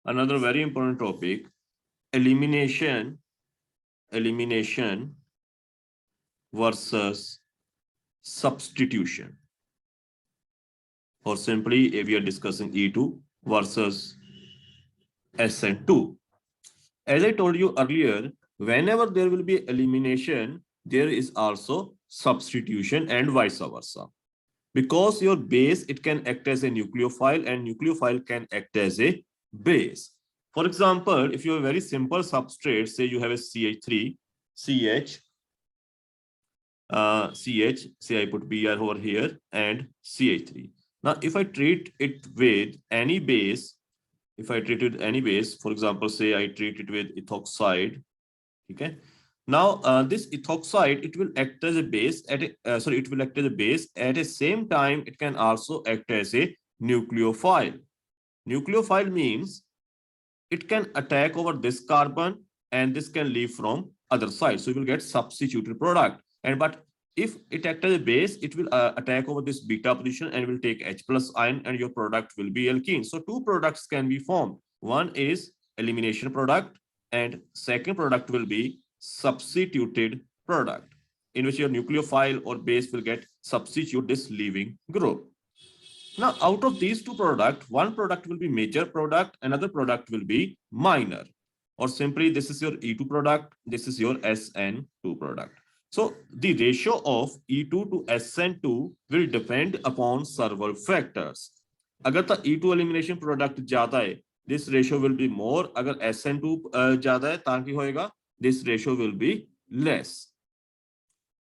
another very important topic, elimination versus substitution, or simply we are discussing E2 versus SN2. As I told you earlier, whenever there will be elimination, there is also substitution and vice versa. Because your base, it can act as a nucleophile and nucleophile can act as a base. For example, if you have a very simple substrate, say you have a CH3, CH, say I put Br over here and CH3. Now, if I treat it with any base, for example, say I treat it with ethoxide, okay. Now, this ethoxide, it will act as a base at the same time, it can also act as a nucleophile. Nucleophile means it can attack over this carbon and this can leave from other side. So you will get substituted product. But if it acts as a base, it will attack over this beta position and will take H plus ion and your product will be alkene. So two products can be formed. One is elimination product and second product will be substituted product, in which your nucleophile or base will get substitute this leaving group. Now, out of these two products, one product will be major product, another product will be minor. Or simply, this is your E2 product, this is your SN2 product. So, the ratio of E2 to SN2 will depend upon several factors. Agar the E2 elimination product ज़्यादा है, this ratio will be more. Agar SN2 ज़्यादा है, ताकि होएगा, this ratio will be less.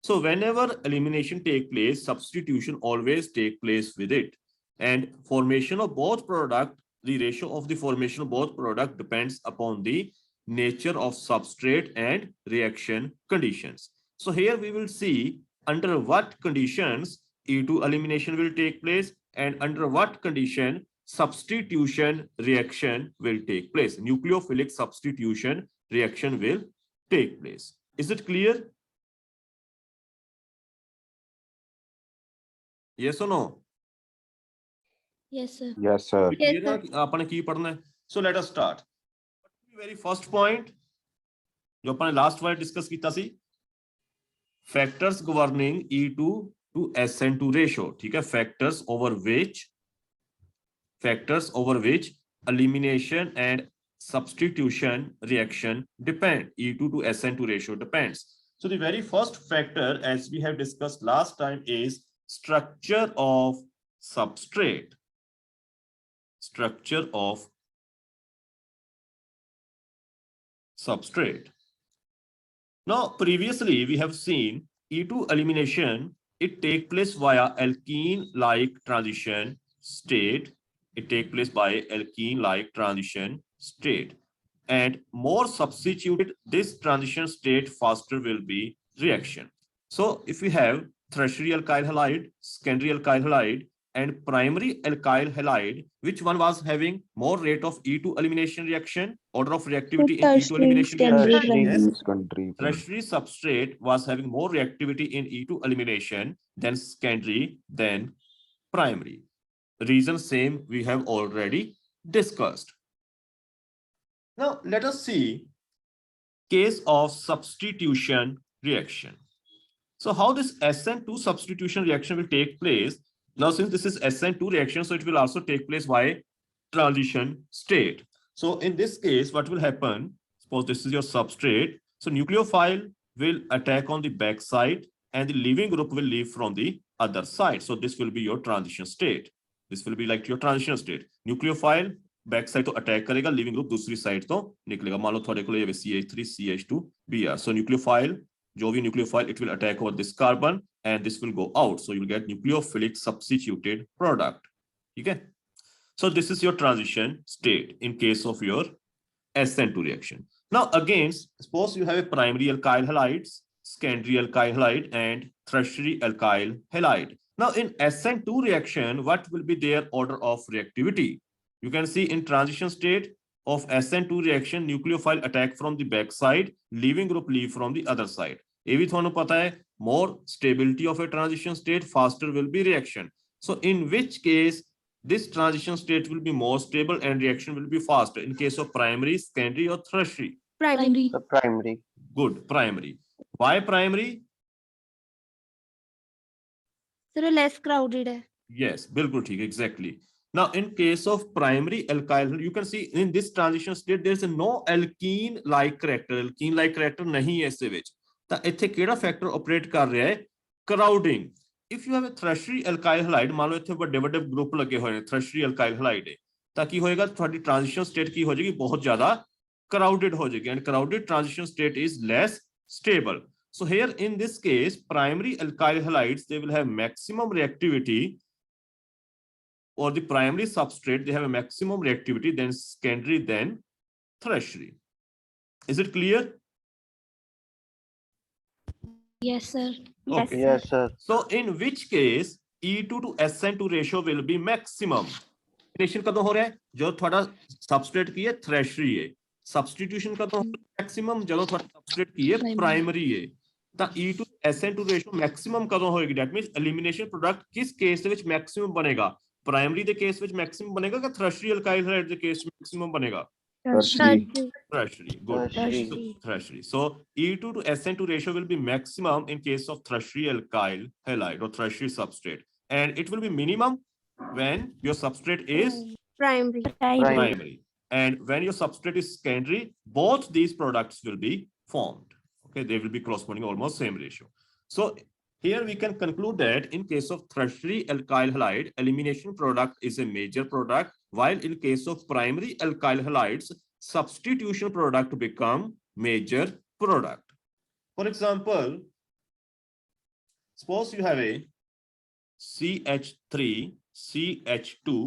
So, whenever elimination take place, substitution always take place with it. And formation of both product, the ratio of the formation of both product depends upon the nature of substrate and reaction conditions. So here we will see under what conditions E2 elimination will take place and under what condition substitution reaction will take place. Nucleophilic substitution reaction will take place. Is it clear? Yes or no? Yes, sir. Yes, sir. Yes, sir. आपने की पढ़ना है. So let us start. Very first point, जो अपने last वाले discuss कीता सी, factors governing E2 to SN2 ratio. ठीक है, factors over which elimination and substitution reaction depend. E2 to SN2 ratio depends. So the very first factor, as we have discussed last time, is structure of substrate. Structure of substrate. Now, previously we have seen E2 elimination, it take place via alkene-like transition state. It take place by alkene-like transition state. And more substituted this transition state, faster will be reaction. So if we have tertiary alkyl halide, secondary alkyl halide, and primary alkyl halide, which one was having more rate of E2 elimination reaction, order of reactivity in E2 elimination reaction? Yes. Tertiary substrate was having more reactivity in E2 elimination than secondary, than primary. Reason same we have already discussed. Now let us see case of substitution reaction. So how this SN2 substitution reaction will take place? Now, since this is SN2 reaction, so it will also take place by transition state. So in this case, what will happen? Suppose this is your substrate. So nucleophile will attack on the back side and the leaving group will leave from the other side. So this will be your transition state. This will be like your transition state. Nucleophile back side to attack करेगा, leaving group दूसरी side तो निकलेगा. मान लो थोड़े को ये CH3, CH2, Br. So nucleophile, जो भी nucleophile, it will attack over this carbon and this will go out. So you will get nucleophilic substituted product. Okay. So this is your transition state in case of your SN2 reaction. Now again, suppose you have a primary alkyl halides, secondary alkyl halide, and tertiary alkyl halide. Now in SN2 reaction, what will be their order of reactivity? You can see in transition state of SN2 reaction, nucleophile attack from the back side, leaving group leave from the other side. ये भी थोड़ा पता है, more stability of a transition state, faster will be reaction. So in which case this transition state will be more stable and reaction will be faster in case of primary, secondary or tertiary? Primary. The primary. Good, primary. Why primary? Sir, less crowded है. Yes, बिल्कुल ठीक, exactly. Now, in case of primary alkyl, you can see in this transition state there is no alkene-like character. Alkene-like character नहीं है इससे ਵਿੱਚ. ਤਾਂ ਇੱਥੇ ਕਿਹੜਾ ਫੈਕਟਰ ਆਪਰੇਟ ਕਰ ਰਿਹਾ ਹੈ? Crowding. If you have a tertiary alkyl halide, ਮੰਨ ਲਓ ਇੱਥੇ ਵੱਡੇ ਵੱਡੇ ਗਰੁੱਪ ਲੱਗੇ ਹੋਏ ਨੇ, tertiary alkyl halide ਹੈ, ਤਾਂ ਕੀ ਹੋਏਗਾ? ਤੁਹਾਡੀ transition state ਕੀ ਹੋ ਜਾਏਗੀ? ਬਹੁਤ ਜ਼ਿਆਦਾ crowded ਹੋ ਜਾਏਗੀ, and crowded transition state is less stable. So here in this case, primary alkyl halides, they will have maximum reactivity, or the primary substrate, they have a maximum reactivity than secondary, then tertiary. Is it clear? Yes, sir. Okay. Yes, sir. So in which case E2 to SN2 ratio will be maximum? Reaction कदों हो रहा है? जो थोड़ा substrate की है tertiary है. Substitution कदों हो रहा है? Maximum जो थोड़ा substrate की है primary है. ਤਾਂ E2 to SN2 ratio maximum कदों होएगी? That means elimination product किस case ਦੇ ਵਿੱਚ maximum ਬਣੇਗਾ? Primary ਦੇ case ਵਿੱਚ maximum ਬਣੇਗਾ ਕਿ tertiary alkyl halide ਦੇ case ਵਿੱਚ maximum ਬਣੇਗਾ? Tertiary. Tertiary. Good. Tertiary. Tertiary. So E2 to SN2 ratio will be maximum in case of tertiary alkyl halide or tertiary substrate, and it will be minimum when your substrate is Primary. primary, and when your substrate is secondary, both these products will be formed. Okay, they will be corresponding almost same ratio. So here we can conclude that in case of tertiary alkyl halide, elimination product is a major product, while in case of primary alkyl halides, substitution product become major product. For example, suppose you have a CH3 CH2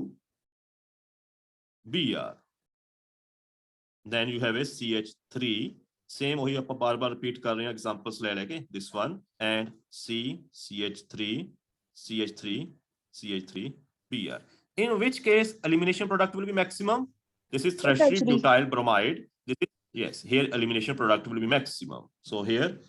Br, then you have a CH3, same वही आप बार-बार repeat कर रहे हैं examples ले लेके, this one and CH3 CH3 CH3 Br. In which case elimination product will be maximum? This is tertiary butyl bromide. This is, yes, here elimination product will be maximum. So here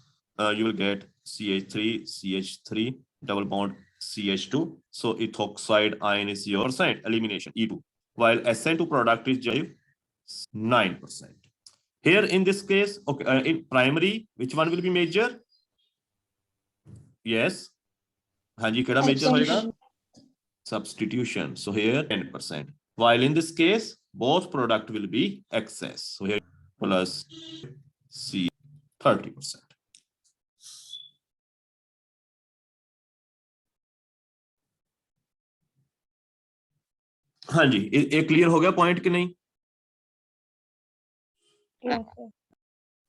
you will get CH3 CH3 double bond CH2. So ethoxide ion is your sign elimination E2, while SN2 product is 9%. Here in this case, okay, in primary, which one will be major? Yes. Hanji, keda major hoega? Substitution. So here 10%. While in this case, both product will be excess. So here plus C 30%. Hanji, ये clear हो गया point कि नहीं? Yes, sir.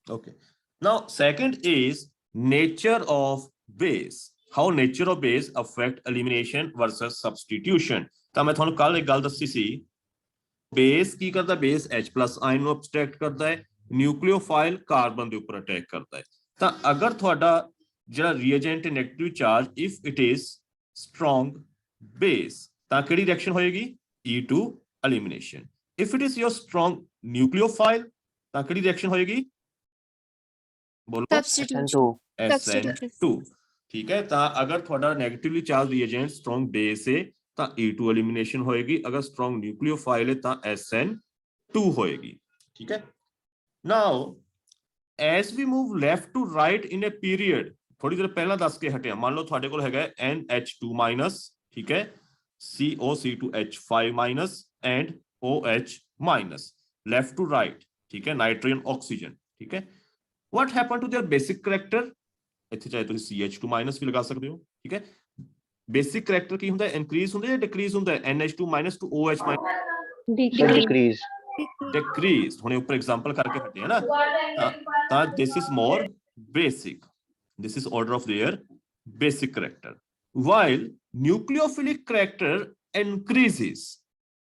Okay. Now, second is nature of base. How nature of base affect elimination versus substitution. ਤਾਂ ਮੈਂ ਤੁਹਾਨੂੰ ਕੱਲ ਇੱਕ ਗੱਲ ਦੱਸੀ ਸੀ, base ਕੀ ਕਰਦਾ? base H+ ion ਨੂੰ abstract ਕਰਦਾ ਹੈ, nucleophile ਕਾਰਬਨ ਦੇ ਉੱਪਰ ਅਟੈਕ ਕਰਦਾ ਹੈ। ਤਾਂ ਅਗਰ ਤੁਹਾਡਾ ਜਿਹੜਾ reagent ਹੈ negative charge, if it is strong base, ਤਾਂ ਕਿਹੜੀ reaction ਹੋਏਗੀ? E2 elimination. If it is your strong nucleophile, ਤਾਂ ਕਿਹੜੀ ਰਿਐਕਸ਼ਨ ਹੋਏਗੀ? ਬੋਲੋ। SN2. SN2. ਠੀਕ ਹੈ, ਤਾਂ ਅਗਰ ਤੁਹਾਡਾ ਨੈਗੇਟਿਵਲੀ ਚਾਰਜ ਰੀਏਜੈਂਟ ਸਟਰੋਂਗ ਬੇਸ ਹੈ ਤਾਂ E2 ਐਲੀਮੀਨੇਸ਼ਨ ਹੋਏਗੀ, ਅਗਰ ਸਟਰੋਂਗ ਨਿਊਕਲੀਓਫਾਈਲ ਹੈ ਤਾਂ SN2 ਹੋਏਗੀ। ਠੀਕ ਹੈ। Now as we move left to right in a period, ਥੋੜੀ ਦੇਰ ਪਹਿਲਾਂ ਦੱਸ ਕੇ ਹਟਿਆ, ਮੰਨ ਲਓ ਤੁਹਾਡੇ ਕੋਲ ਹੈਗਾ NH2-, ਠੀਕ ਹੈ, COC2H5- and OH-, left to right, ठीक है, नाइट्रोजन ऑक्सीजन, ठीक है। What happened to their basic character? ਇੱਥੇ ਚਾਹੇ ਤੁਸੀਂ CH2- ਵੀ ਲਗਾ ਸਕਦੇ ਹੋ, ਠੀਕ ਹੈ। ਬੇਸਿਕ ਕੈਰੈਕਟਰ ਕੀ ਹੁੰਦਾ ਹੈ? ਇਨਕਰੀਜ਼ ਹੁੰਦਾ ਹੈ ਜਾਂ ਡਿਕਰੀਜ਼ ਹੁੰਦਾ ਹੈ? NH2- to OH-? Decrease. Decrease. ਹੁਣੇ ਉੱਪਰ ਐਗਜ਼ਾਮਪਲ ਕਰਕੇ ਹਟੇ ਨਾ, ਤਾਂ this is more basic. This is order of their basic character. While nucleophilic character increases,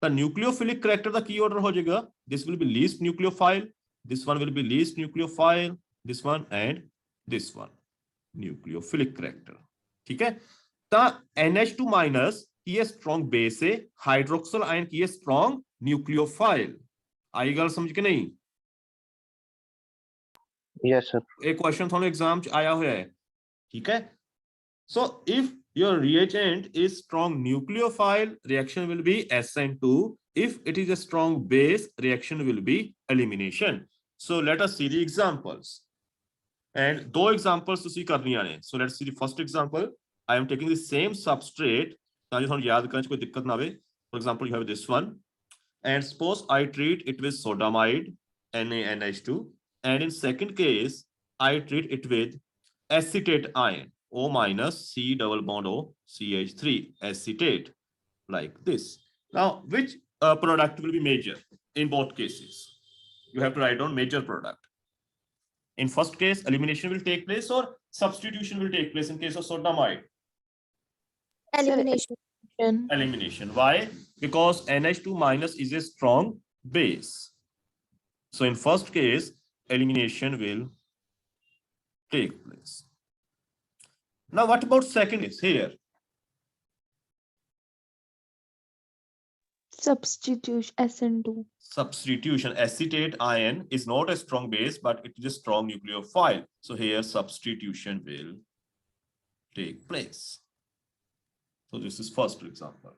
the nucleophilic character the Ki order ਹੋ ਜਾਏਗਾ? This will be least nucleophile, this one will be least nucleophile, this one and this one, nucleophilic character, ठीक है। ਤਾਂ NH2- ਕੀ ਹੈ? strong base ਹੈ, ਹਾਈਡਰੋਕਸਿਲ ion ਕੀ ਹੈ? strong nucleophile। ਆਈ ਗੱਲ ਸਮਝ ਕੇ ਨਹੀਂ? Yes, sir. ਇਹ ਕੁਐਸਚਨ ਤੁਹਾਨੂੰ ਐਗਜ਼ਾਮ ਚ ਆਇਆ ਹੋਇਆ ਹੈ, ਠੀਕ ਹੈ। So if your reagent is strong nucleophile, reaction will be SN2. If it is a strong base, reaction will be elimination. So let us see the examples. And two examples to see karniya ne. So let's see the first example. I am taking the same substrate. For example, you have this one. And suppose I treat it with sodamide, NaNH2. And in second case, I treat it with acetate ion, O minus C double bond O CH3, acetate, like this. Now, which product will be major in both cases? You have to write down major product. In first case, elimination will take place or substitution will take place in case of sodamide? Elimination. Elimination. Why? Because NH2 minus is a strong base. So in first case, elimination will take place. Now, what about second case here? Substitution SN2. Substitution. Acetate ion is not a strong base, but it is a strong nucleophile. So here substitution will take place. So this is first example.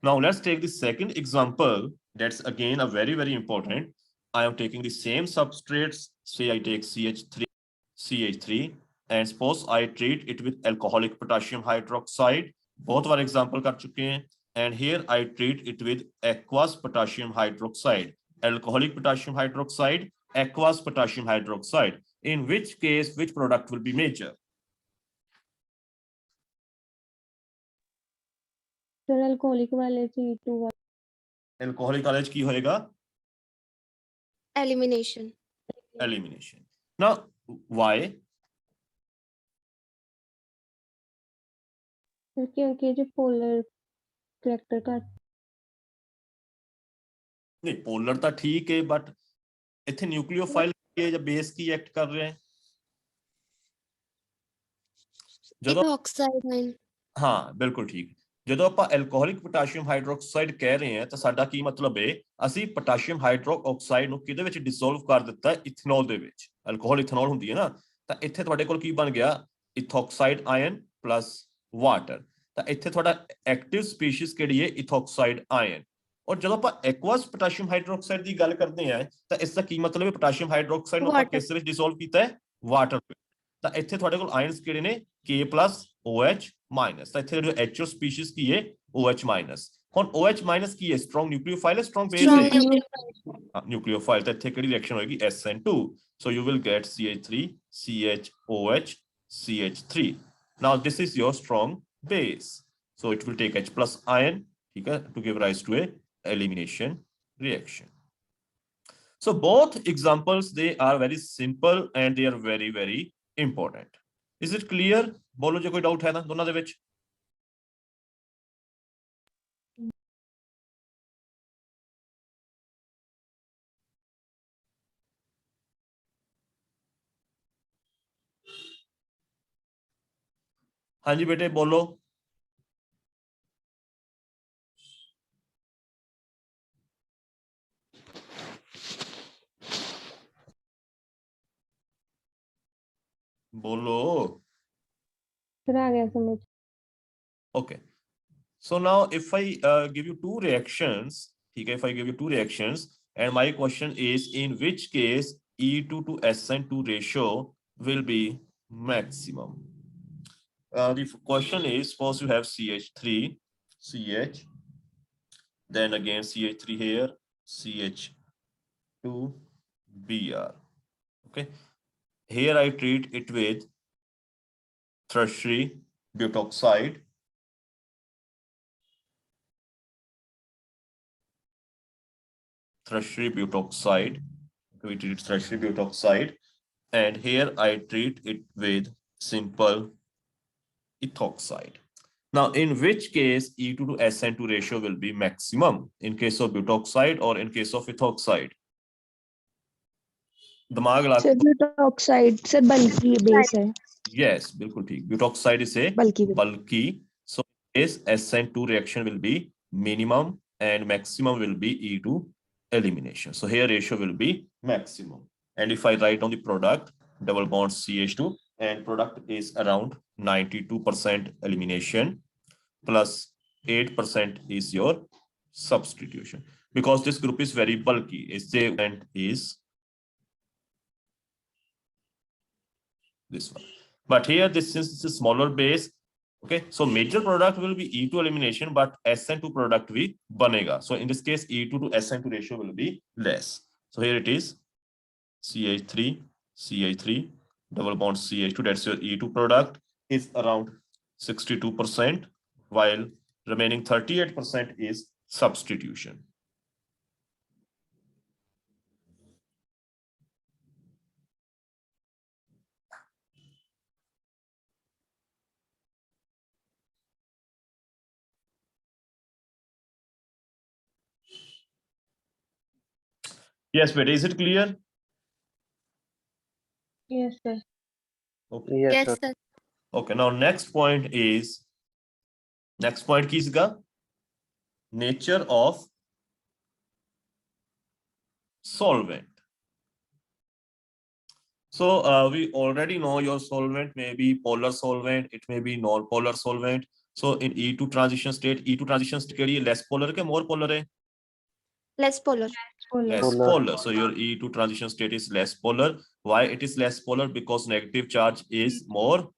Now let's take the second example. That's again a very, very important. I am taking the same substrates. Say I take CH3, and suppose I treat it with alcoholic potassium hydroxide. Both our example kar chuke hain. And here I treat it with aqueous potassium hydroxide. Alcoholic potassium hydroxide, aqueous potassium hydroxide. In which case, which product will be major? Sir, alcoholic वाले C2 Alcoholic वाले की होएगा Elimination. elimination. Now, why? क्योंकि जो polar character का नहीं, polar तो ठीक है, बट इथे न्यूक्लियोफाइल के या बेस की एक्ट कर रहे हैं ਜਦੋਂ Epoxide ion. ਹਾਂ ਬਿਲਕੁਲ ਠੀਕ। ਜਦੋਂ ਆਪਾਂ ਐਲਕੋਹਲਿਕ ਪੋਟਾਸ਼ੀਅਮ ਹਾਈਡਰੋਕਸਾਈਡ ਕਹਿ ਰਹੇ ਹਾਂ ਤਾਂ ਸਾਡਾ ਕੀ ਮਤਲਬ ਹੈ? ਅਸੀਂ ਪੋਟਾਸ਼ੀਅਮ ਹਾਈਡਰੋਕਸਾਈਡ ਨੂੰ ਕਿਹਦੇ ਵਿੱਚ ਡਿਸੋਲਵ ਕਰ ਦਿੱਤਾ? ਇਥਨੋਲ ਦੇ ਵਿੱਚ। ਐਲਕੋਹਲ ਇਥਨੋਲ ਹੁੰਦੀ ਹੈ ਨਾ, ਤਾਂ ਇੱਥੇ ਤੁਹਾਡੇ ਕੋਲ ਕੀ ਬਣ ਗਿਆ? ਇਥੋਕਸਾਈਡ ਆਇਨ ਪਲਸ ਵਾਟਰ। ਤਾਂ ਇੱਥੇ ਤੁਹਾਡਾ ਐਕਟਿਵ ਸਪੀਸ਼ੀਜ਼ ਕਿਹੜੀ ਹੈ? ਇਥੋਕਸਾਈਡ ਆਇਨ। ਔਰ ਜਦੋਂ ਆਪਾਂ ਐਕੁਅਸ ਪੋਟਾਸ਼ੀਅਮ ਹਾਈਡਰੋਕਸਾਈਡ ਦੀ ਗੱਲ ਕਰਦੇ ਹਾਂ ਤਾਂ ਇਸ ਦਾ ਕੀ ਮਤਲਬ ਹੈ? ਪੋਟਾਸ਼ੀਅਮ ਹਾਈਡਰੋਕਸਾਈਡ ਨੂੰ ਆਪਾਂ ਕਿਸ ਵਿੱਚ ਡਿਸੋਲਵ ਕੀਤਾ ਹੈ? ਵਾਟਰ ਵਿੱਚ। ਤਾਂ ਇੱਥੇ ਤੁਹਾਡੇ ਕੋਲ ਆਇਨਸ ਕਿਹੜੇ ਨੇ? K plus OH minus। ਤਾਂ ਇੱਥੇ ਜੋ HO ਸਪੀਸ਼ੀਜ਼ ਕੀ ਹੈ? OH minus। ਹੁਣ OH minus ਕੀ ਹੈ? ਸਟਰੋਂਗ ਨਿਊਕਲੀਓਫਾਈਲ ਹੈ, ਸਟਰੋਂਗ ਬੇਸ ਹੈ? ਨਿਊਕਲੀਓਫਾਈਲ। ਤਾਂ ਇੱਥੇ ਕਿਹੜੀ ਰਿਐਕਸ਼ਨ ਹੋਏਗੀ? SN2। So you will get CH3, CHOH, CH3. Now this is your strong base. So it will take H plus ion, ठीक है, to give rise to a elimination reaction. So both examples, they are very simple and they are very, very important. Is it clear? बोलो जो कोई doubt है ना दोनों दे विच? हाँ जी बेटे बोलो। बोलो। फिर आ गया समझ। Okay. So now if I give you two reactions, okay, if I give you two reactions and my question is in which case E2 to SN2 ratio will be maximum? The question is, suppose you have CH3, CH, then again CH3 here, CH2, Br. Okay. Here I treat it with tertiary butoxide. Tertiary butoxide. We treat tertiary butoxide. And here I treat it with simple ethoxide. Now, in which case E2 to SN2 ratio will be maximum? In case of butoxide or in case of ethoxide? दिमाग लगा। Sir butoxide sir बल्कि base है। Yes, बिल्कुल ठीक। Butoxide is a bulky. So this SN2 reaction will be minimum and maximum will be E2 elimination. So here ratio will be maximum. And if I write on the product, double bond CH2, and product is around 92% elimination plus 8% is your substitution. Because this group is very bulky, its event is this one. But here, this is a smaller base. Okay, so major product will be E2 elimination, but SN2 product will banega. So in this case, E2 to SN2 ratio will be less. So here it is CH3, CH3, double bond CH2, that's your E2 product is around 62%, while remaining 38% is substitution. Yes, but is it clear? Yes, sir. Okay. Yes, Yes, sir. sir. Okay, now next point ki isga nature of solvent. So we already know your solvent may be polar solvent, it may be non-polar solvent. So in E2 transition state ke less polar ke more polar hai? Less polar. Less Polar. polar. So your E2 transition state is less polar. Why it is less polar? Because negative charge is more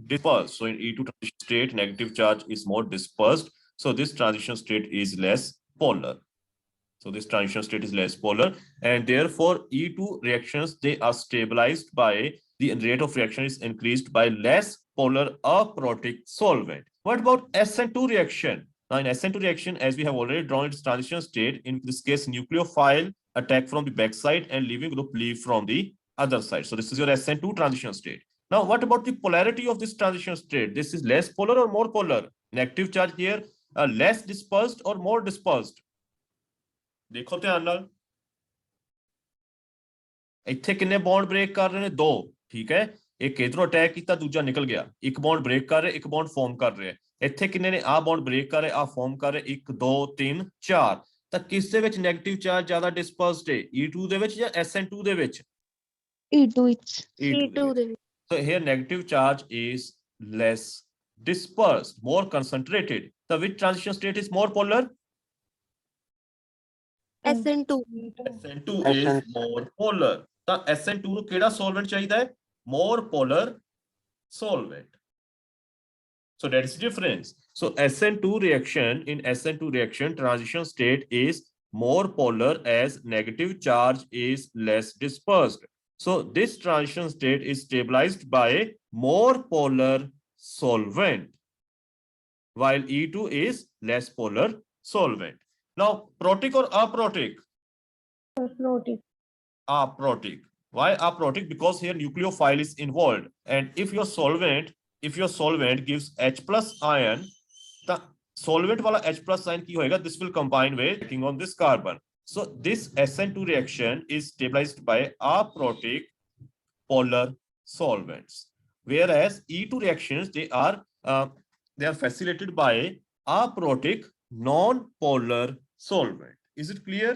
dispersed. So in E2 transition state, negative charge is more dispersed. So this transition state is less polar. So this transition state is less polar, and therefore E2 reactions, they are stabilized by the rate of reaction is increased by less polar aprotic solvent. What about SN2 reaction? Now in SN2 reaction, as we have already drawn its transition state, in this case nucleophile attack from the back side and leaving group leave from the other side. So this is your SN2 transition state. Now what about the polarity of this transition state? This is less polar or more polar? Negative charge here, less dispersed or more dispersed? देखो ध्यान नाल ਇੱਥੇ ਕਿੰਨੇ bond break ਕਰ ਰਹੇ ਨੇ ਦੋ ਠੀਕ ਹੈ ਇੱਕ ਇਧਰੋਂ ਅਟੈਕ ਕੀਤਾ ਦੂਜਾ ਨਿਕਲ ਗਿਆ ਇੱਕ ਬੌਂਡ ਬ੍ਰੇਕ ਕਰ ਰਿਹਾ ਇੱਕ ਬੌਂਡ ਫਾਰਮ ਕਰ ਰਿਹਾ ਇੱਥੇ ਕਿੰਨੇ ਨੇ ਆ ਬੌਂਡ ਬ੍ਰੇਕ ਕਰ ਰਿਹਾ ਆ ਫਾਰਮ ਕਰ ਰਿਹਾ 1 2 3 4 ਤਾਂ ਕਿਸ ਦੇ ਵਿੱਚ 네ਗੇਟਿਵ ਚਾਰਜ ਜ਼ਿਆਦਾ ਡਿਸਪਰਸਡ ਹੈ E2 ਦੇ ਵਿੱਚ ਜਾਂ SN2 ਦੇ ਵਿੱਚ E2 it's E2 ਦੇ ਵਿੱਚ। so here negative charge is less dispersed, more concentrated. The which transition state is more polar? SN2 SN2 is more polar. ਤਾਂ SN2 ਨੂੰ ਕਿਹੜਾ solvent ਚਾਹੀਦਾ ਹੈ more polar solvent. So that is the difference. So SN2 reaction, in SN2 reaction, transition state is more polar as negative charge is less dispersed. So this transition state is stabilized by more polar solvent, while E2 is less polar solvent. Now, protic or aprotic? aprotic. Aprotic. Why aprotic? Because here nucleophile is involved, and if your solvent gives H plus ion, the solvent wala H plus ion ki hoega, this will combine with acting on this carbon. So this SN2 reaction is stabilized by aprotic polar solvents, whereas E2 reactions, they are facilitated by aprotic non-polar solvent. Is it clear?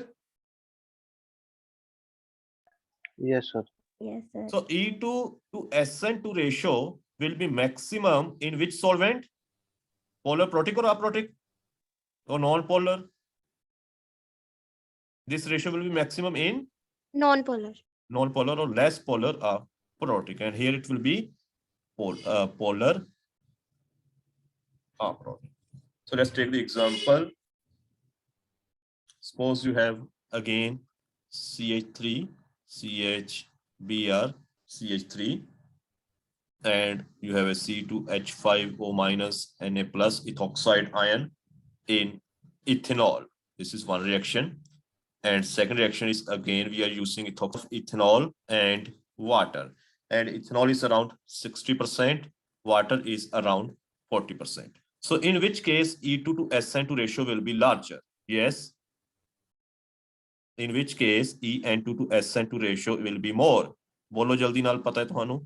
Yes, sir. yes sir So E2 to SN2 ratio will be maximum in which solvent? Polar protic or aprotic or non-polar? This ratio will be maximum in non-polar non-polar or less polar aprotic, and here it will be polar aprotic. So let's take the example. Suppose you have again CH3, CHBr, CH3, and you have a C2H5O minus Na plus ethoxide ion in ethanol. This is one reaction. And second reaction is again we are using ethanol and water. And ethanol is around 60%, water is around 40%. So in which case E2 to SN2 ratio will be larger? Yes. In which case EN2 to SN2 ratio will be more. बोलो जल्दी नाल पता है तुहानू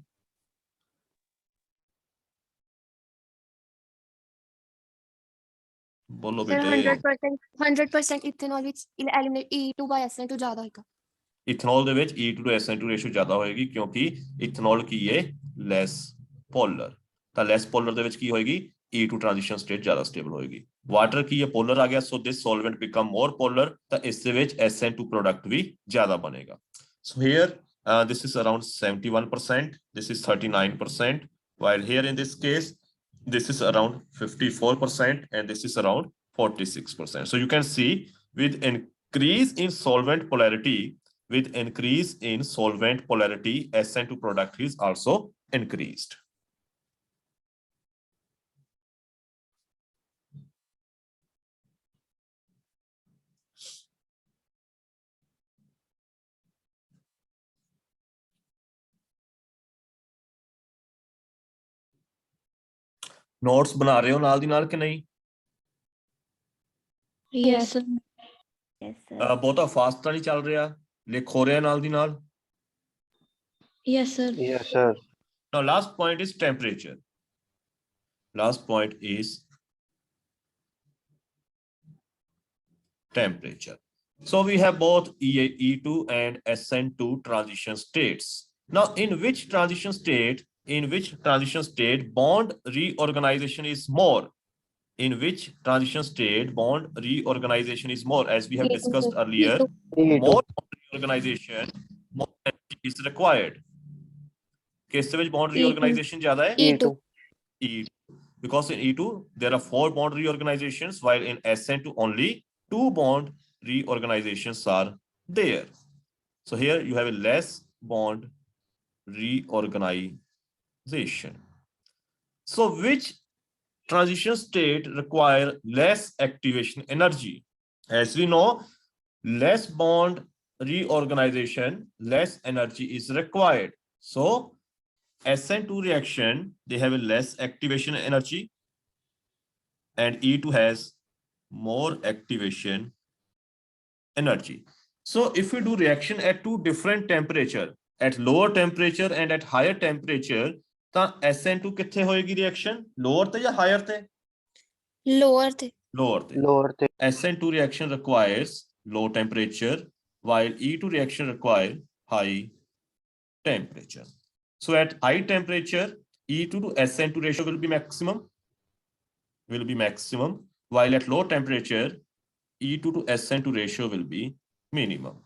बोलो sir बेटे 100% ethanol ਵਿੱਚ eliminate E2 by SN2 ਜ਼ਿਆਦਾ ਹੋਏਗਾ इथेनॉल ਦੇ ਵਿੱਚ E2 to SN2 ਰੇਸ਼ੋ ਜ਼ਿਆਦਾ ਹੋਏਗੀ ਕਿਉਂਕਿ ਇਥਨੋਲ ਕੀ ਹੈ ਲੈਸ ਪੋਲਰ ਤਾਂ ਲੈਸ ਪੋਲਰ ਦੇ ਵਿੱਚ ਕੀ ਹੋਏਗੀ E2 ਟ੍ਰਾਂਜੀਸ਼ਨ ਸਟੇਟ ਜ਼ਿਆਦਾ ਸਟੇਬਲ ਹੋਏਗੀ ਵਾਟਰ ਕੀ ਹੈ ਪੋਲਰ ਆ ਗਿਆ ਸੋ ਦਿਸ ਸੋਲਵੈਂਟ ਬਿਕਮ ਮੋਰ ਪੋਲਰ ਤਾਂ ਇਸ ਦੇ ਵਿੱਚ SN2 ਪ੍ਰੋਡਕਟ ਵੀ ਜ਼ਿਆਦਾ ਬਣੇਗਾ ਸੋ hair this is around 71%, this is 39%, while here in this case this is around 54% and this is around 46%. So you can see with increase in solvent polarity, with increase in solvent polarity, SN2 product is also increased. Notes बना रहे हो नाल दी नाल कि नहीं Yes, sir. Yes, sir. ਬਹੁਤਾ fast ਤਾਂ ਨਹੀਂ ਚੱਲ ਰਿਹਾ ਲਿਖ ਹੋ ਰਿਹਾ ਨਾਲ ਦੀ ਨਾਲ Yes, sir. Yes, sir. Now last point is temperature. Last point is temperature. So we have both E2 and SN2 transition states. Now in which transition state bond reorganization is more? In which transition state bond reorganization is more? As we have E2, discussed sir. earlier, E2. more bond reorganization, more energy is required. किस में bond E2. reorganization ज़्यादा है? E2. E2. Because in E2 there are 4 bond reorganizations, while in SN2 only 2 bond reorganizations are there. So here you have a less bond reorganization. So which transition state require less activation energy? As we know, less bond reorganization, less energy is required. So SN2 reaction, they have a less activation energy, and E2 has more activation energy. So if we do reaction at two different temperature, at lower temperature and at higher temperature, then SN2 कित्थे होएगी reaction? Lower ते या higher ते? Lower the. Lower te. Lower the SN2 reaction requires low temperature, while E2 reaction require high temperature. So at high temperature, E2 to SN2 ratio will be maximum, while at low temperature, E2 to SN2 ratio will be minimum.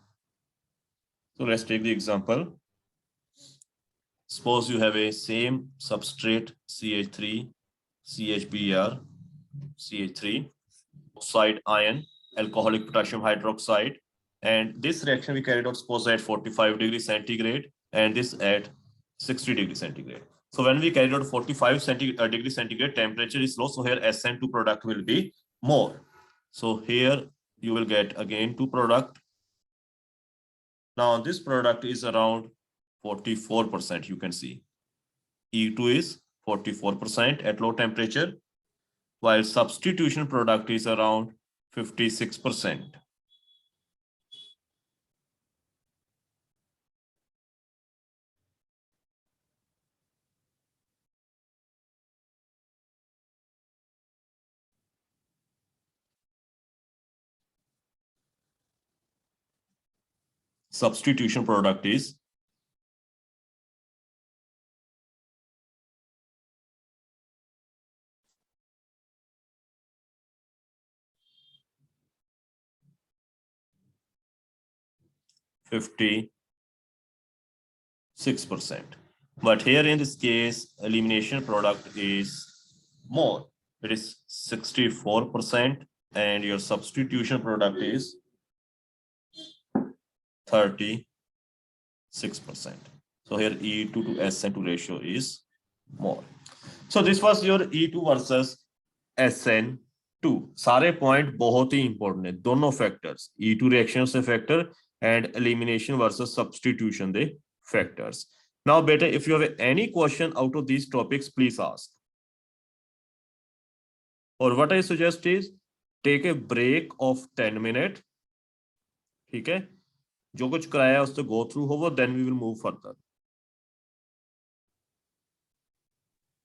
So let's take the example. Suppose you have a same substrate CH3, CHBr, CH3, oxide ion, alcoholic potassium hydroxide, and this reaction we carried out suppose at 45 degrees centigrade and this at 60 degrees centigrade. So when we carried out 45 degrees centigrade, temperature is low, so here SN2 product will be more. So here you will get again 2 product. Now this product is around 44%, you can see. E2 is 44% at low temperature, while substitution product is around 56%. Substitution product is 56%. But here in this case, elimination product is more. It is 64%, and your substitution product is 36%. So here E2 to SN2 ratio is more. So this was your E2 versus SN2. सारे point बहुत ही important है, दोनों factors, E2 reaction से factor and elimination versus substitution the factors. Now better, if you have any question out of these topics, please ask. Or what I suggest is take a break of 10 minutes. ठीक है, जो कुछ कराया उससे go through होवो, then we will move further.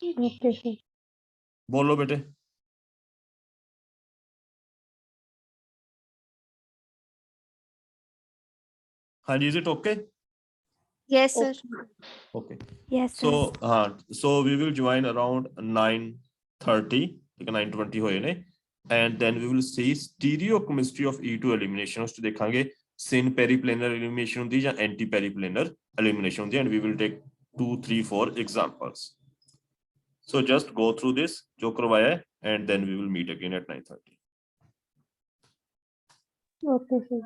Okay, sir. बोलो बेटे. Hanji, is it okay? Yes, sir. Okay. Yes, So, so we will join around 9:30, like 9:20 होए ने, and then we will see stereochemistry of E2 elimination. उस देखांगे sin periplanar elimination होती है या anti periplanar elimination होती है, and we will take 2, 3, 4 examples. So just go through this जो करवाया है, and then we will meet again at 9:30. Okay, sir.